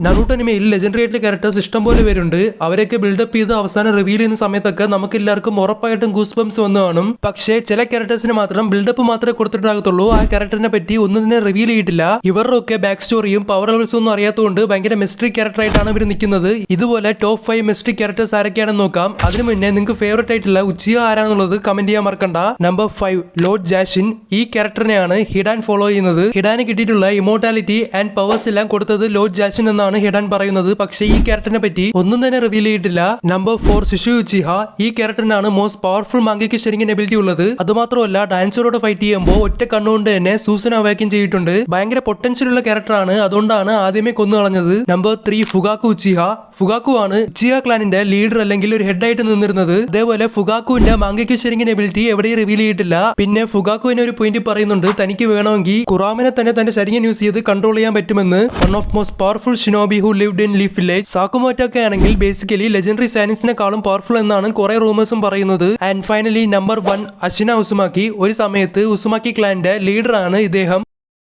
Naruto അനിമയിൽ legendary ആയിട്ടുള്ള characters ഇഷ്ടം പോലെ പേരുണ്ട്. അവരൊക്കെ ബിൽഡപ്പ് ചെയ്ത് അവസാനം റിവീൽ ചെയ്യുന്ന സമയത്തൊക്കെ നമുക്ക് എല്ലാവർക്കും ഉറപ്പായിട്ടും ഗൂസ് ബംസ് വന്നു കാണും. പക്ഷേ ചില ക്യാരക്ടേഴ്സിന് മാത്രം ബിൽഡപ്പ് മാത്രമേ കൊടുത്തിട്ടുണ്ടാകത്തുള്ളൂ. ആ ക്യാരക്ടറിനെ പറ്റി ഒന്നും തന്നെ റിവീൽ ചെയ്തിട്ടില്ല. ഇവരുടെ ഒക്കെ ബാക്ക് സ്റ്റോറിയും പവർ ലെവൽസും ഒന്നും അറിയാത്തതുകൊണ്ട് ഭയങ്കര മിസ്റ്ററി ക്യാരക്ടർ ആയിട്ടാണ് ഇവർ നിൽക്കുന്നത്. ഇതുപോലെ ടോപ്പ് 5 മിസ്റ്ററി ക്യാരക്ടേഴ്സ് ആരൊക്കെയാണെന്ന് നോക്കാം. അതിനു മുന്നേ നിങ്ങൾക്ക് ഫേവറേറ്റ് ആയിട്ടുള്ള ഉച്ചിയ ആരാണെന്നുള്ളത് കമന്റ് ചെയ്യാൻ മറക്കണ്ട. Number 5 lord Jashin. ഈ ക്യാരക്ടറിനെയാണ് ഹിഡാൻ ഫോളോ ചെയ്യുന്നത്. ഹിഡാന് കിട്ടിയിട്ടുള്ള ഇമോർട്ടാലിറ്റി ആൻഡ് പവേഴ്സ് എല്ലാം കൊടുത്തത് ലോർഡ് ജാഷിൻ എന്നാണ് ഹിഡാൻ പറയുന്നത്. പക്ഷേ ഈ ക്യാരക്ടറിനെ പറ്റി ഒന്നും തന്നെ റിവീൽ ചെയ്തിട്ടില്ല. Number 4 Shisui Uchiha. ഈ ക്യാരക്ടറിനാണ് മോസ്റ്റ് പവർഫുൾ മാങ്കിക്ക് ഷെറിങ്ങിന് എബിലിറ്റി ഉള്ളത്. അതുമാത്രമല്ല ഡാൻസറോട് ഫൈറ്റ് ചെയ്യുമ്പോൾ ഒറ്റ കണ്ണുകൊണ്ട് തന്നെ സൂസൻ അവാക്യം ചെയ്തിട്ടുണ്ട്. ഭയങ്കര പൊട്ടൻഷ്യൽ ഉള്ള ക്യാരക്ടറാണ്. അതുകൊണ്ടാണ് ആദ്യമേ കൊന്നു കളഞ്ഞത്. Number 3 Fugaku ഉച്ചിഹ. ഫുഗാക്കു ആണ് ഉച്ചിഹ ക്ലാനിന്റെ ലീഡർ അല്ലെങ്കിൽ ഒരു ഹെഡ് ആയിട്ട് നിന്നിരുന്നത്. അതേപോലെ ഫുഗാക്കുവിന്റെ മാങ്കിക്ക് ഷെറിങ്ങിന് എബിലിറ്റി എവിടെയും റിവീൽ ചെയ്തിട്ടില്ല. പിന്നെ ഫുഗാക്കുവിനെ ഒരു പോയിന്റ് പറയുന്നുണ്ട്, തനിക്ക് വേണമെങ്കിൽ കുറാമിനെ തന്നെ തന്റെ ശരീരം യൂസ് ചെയ്ത് കൺട്രോൾ ചെയ്യാൻ പറ്റുമെന്ന്. One of most powerful shinobi who lived in leaf village. സാക്കുമോറ്റൊക്കെ ആണെങ്കിൽ ബേസിക്കലി ലെജൻഡറി സൈനിക്സിനെക്കാളും പവർഫുൾ എന്നാണ് കുറെ റൂമേഴ്സും പറയുന്നത്. And finally number 1 Ashina Uzumaki. ഒരു സമയത്ത് ഉസുമാക്കി ക്ലാന്റെ ലീഡർ ആണ് ഇദ്ദേഹം.